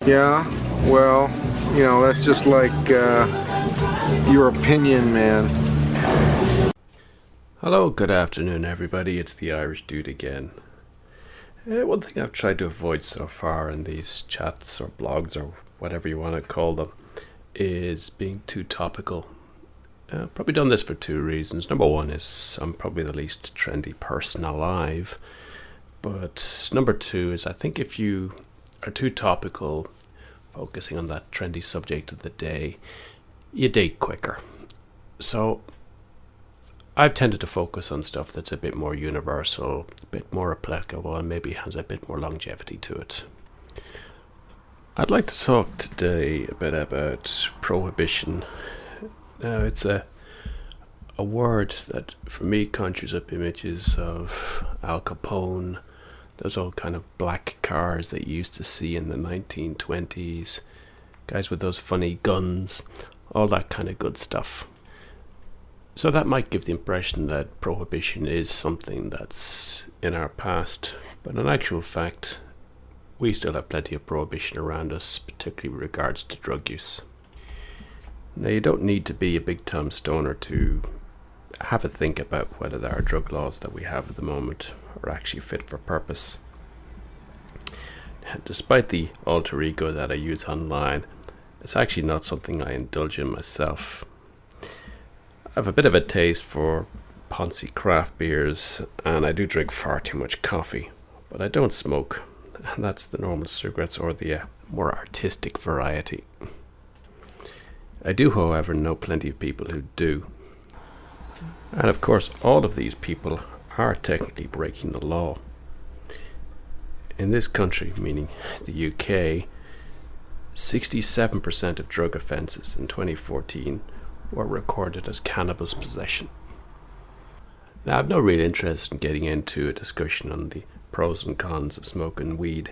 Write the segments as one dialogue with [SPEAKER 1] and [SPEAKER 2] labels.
[SPEAKER 1] Yeah, well, that's just like your opinion, man.
[SPEAKER 2] Hello, good afternoon, everybody. It's the Irish Dude again. One thing I've tried to avoid so far in these chats or blogs or whatever you want to call them is being too topical. Probably done this for two reasons. Number one is I'm probably the least trendy person alive. But number two is I think if you are too topical, focusing on that trendy subject of the day, you date quicker. So I've tended to focus on stuff that's a bit more universal, a bit more applicable, and maybe has a bit more longevity to it. I'd like to talk today a bit about prohibition. Now, it's a word that, for me, conjures up images of Al Capone, those old kind of black cars that you used to see in the 1920s, guys with those funny guns, all that kind of good stuff. So that might give the impression that prohibition is something that's in our past, but in actual fact, we still have plenty of prohibition around us, particularly with regards to drug use. Now, you don't need to be a big time stoner to have a think about whether our drug laws that we have at the moment are actually fit for purpose. Despite the alter ego that I use online, it's actually not something I indulge in myself. I have a bit of a taste for poncy craft beers, and I do drink far too much coffee, but I don't smoke, and that's the normal cigarettes or the more artistic variety. I do, however, know plenty of people who do. And of course, all of these people are technically breaking the law. In this country, meaning the UK, 67% of drug offences in 2014 were recorded as cannabis possession. Now, I've no real interest in getting into a discussion on the pros and cons of smoking weed.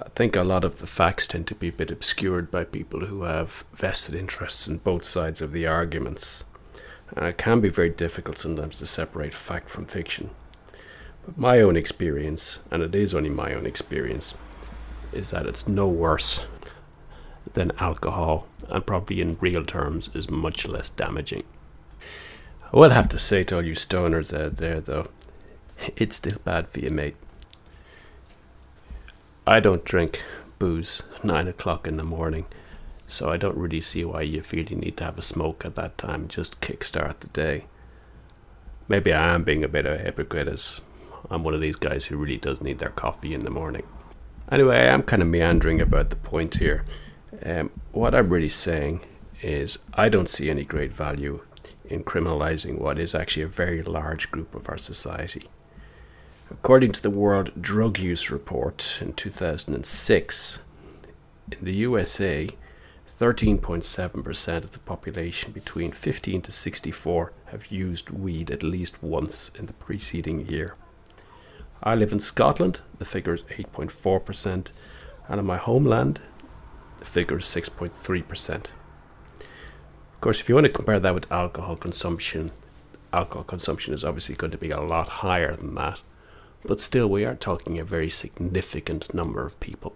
[SPEAKER 2] I think a lot of the facts tend to be a bit obscured by people who have vested interests in both sides of the arguments. And it can be very difficult sometimes to separate fact from fiction. But my own experience, and it is only my own experience, is that it's no worse than alcohol, and probably in real terms is much less damaging. I will have to say to all you stoners out there, though, it's still bad for you, mate. I don't drink booze 9 o'clock in the morning, so I don't really see why you feel you need to have a smoke at that time, just kickstart the day. Maybe I am being a bit of a hypocrite, as I'm one of these guys who really does need their coffee in the morning. Anyway, I am kind of meandering about the point here. What I'm really saying is I don't see any great value in criminalizing what is actually a very large group of our society. According to the World Drug Use Report in 2006, in the USA, 13.7% of the population between 15 to 64 have used weed at least once in the preceding year. I live in Scotland, the figure is 8.4%, and in my homeland, the figure is 6.3%. Of course, if you want to compare that with alcohol consumption is obviously going to be a lot higher than that, but still we are talking a very significant number of people.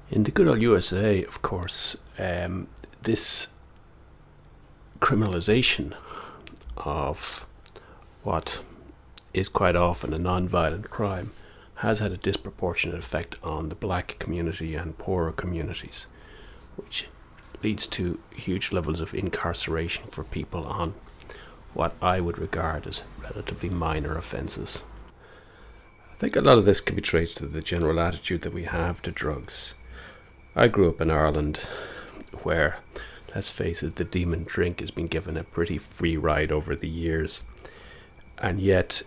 [SPEAKER 2] In the good old USA, of course, this criminalization of what is quite often a non-violent crime has had a disproportionate effect on the black community and poorer communities, which leads to huge levels of incarceration for people on what I would regard as relatively minor offences. I think a lot of this can be traced to the general attitude that we have to drugs. I grew up in Ireland where, let's face it, the demon drink has been given a pretty free ride over the years, and yet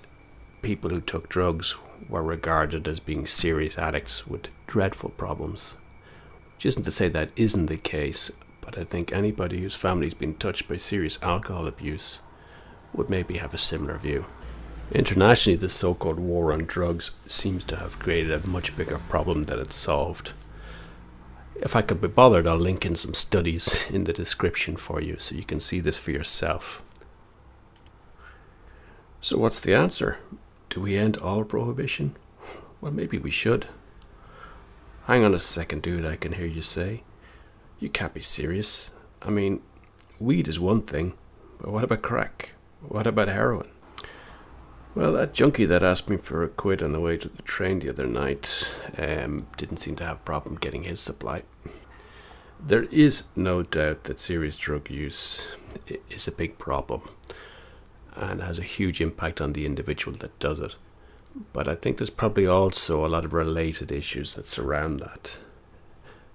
[SPEAKER 2] people who took drugs were regarded as being serious addicts with dreadful problems. Which isn't to say that isn't the case, but I think anybody whose family's been touched by serious alcohol abuse would maybe have a similar view. Internationally, the so-called war on drugs seems to have created a much bigger problem than it's solved. If I could be bothered, I'll link in some studies in the description for you so you can see this for yourself. So what's the answer? Do we end all prohibition? Well, maybe we should. Hang on a second, dude, I can hear you say. You can't be serious. I mean, weed is one thing, but what about crack? What about heroin? Well, that junkie that asked me for a quid on the way to the train the other night didn't seem to have a problem getting his supply. There is no doubt that serious drug use is a big problem and has a huge impact on the individual that does it. But I think there's probably also a lot of related issues that surround that.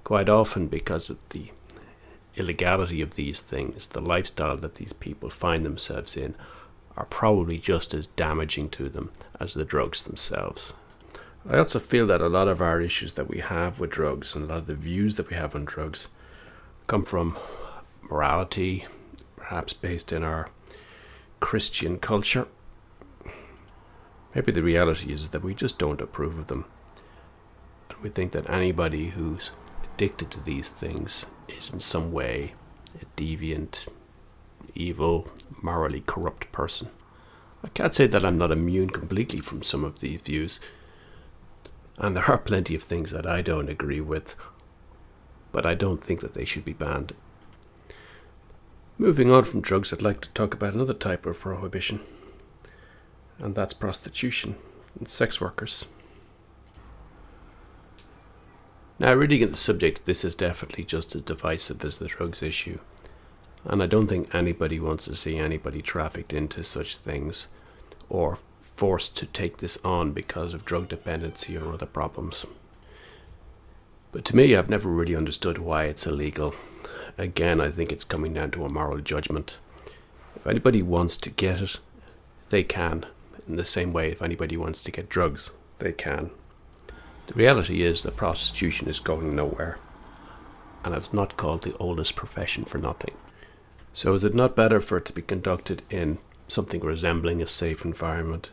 [SPEAKER 2] Quite often, because of the illegality of these things, the lifestyle that these people find themselves in are probably just as damaging to them as the drugs themselves. I also feel that a lot of our issues that we have with drugs and a lot of the views that we have on drugs come from morality, perhaps based in our Christian culture. Maybe the reality is that we just don't approve of them. And we think that anybody who's addicted to these things is in some way a deviant, evil, morally corrupt person. I can't say that I'm not immune completely from some of these views, and there are plenty of things that I don't agree with, but I don't think that they should be banned. Moving on from drugs, I'd like to talk about another type of prohibition, and that's prostitution and sex workers. Now, reading at the subject, this is definitely just as divisive as the drugs issue, and I don't think anybody wants to see anybody trafficked into such things or forced to take this on because of drug dependency or other problems. But to me, I've never really understood why it's illegal. Again, I think it's coming down to a moral judgment. If anybody wants to get it, they can. In the same way, if anybody wants to get drugs, they can. The reality is that prostitution is going nowhere, and it's not called the oldest profession for nothing. So is it not better for it to be conducted in something resembling a safe environment,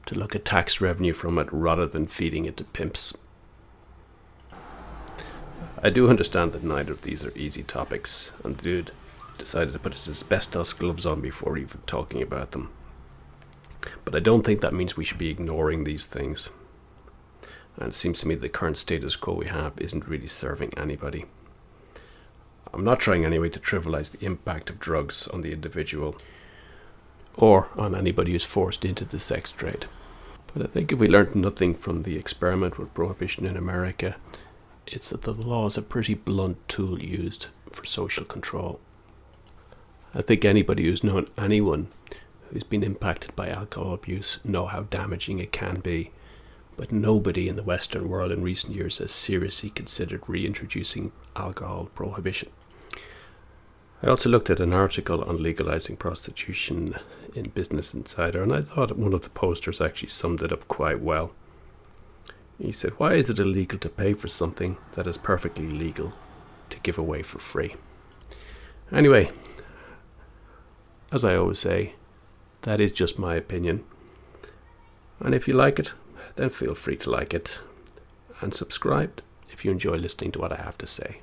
[SPEAKER 2] to look at tax revenue from it rather than feeding it to pimps? I do understand that neither of these are easy topics, and the dude decided to put his asbestos gloves on before even talking about them. But I don't think that means we should be ignoring these things. And it seems to me the current status quo we have isn't really serving anybody. I'm not trying anyway to trivialize the impact of drugs on the individual or on anybody who's forced into the sex trade. But I think if we learned nothing from the experiment with prohibition in America, it's that the law is a pretty blunt tool used for social control. I think anybody who's known anyone who's been impacted by alcohol abuse know how damaging it can be, but nobody in the Western world in recent years has seriously considered reintroducing alcohol prohibition. I also looked at an article on legalizing prostitution in Business Insider, and I thought one of the posters actually summed it up quite well. He said, "Why is it illegal to pay for something that is perfectly legal to give away for free?" Anyway, as I always say, that is just my opinion. And if you like it, then feel free to like it and subscribe if you enjoy listening to what I have to say.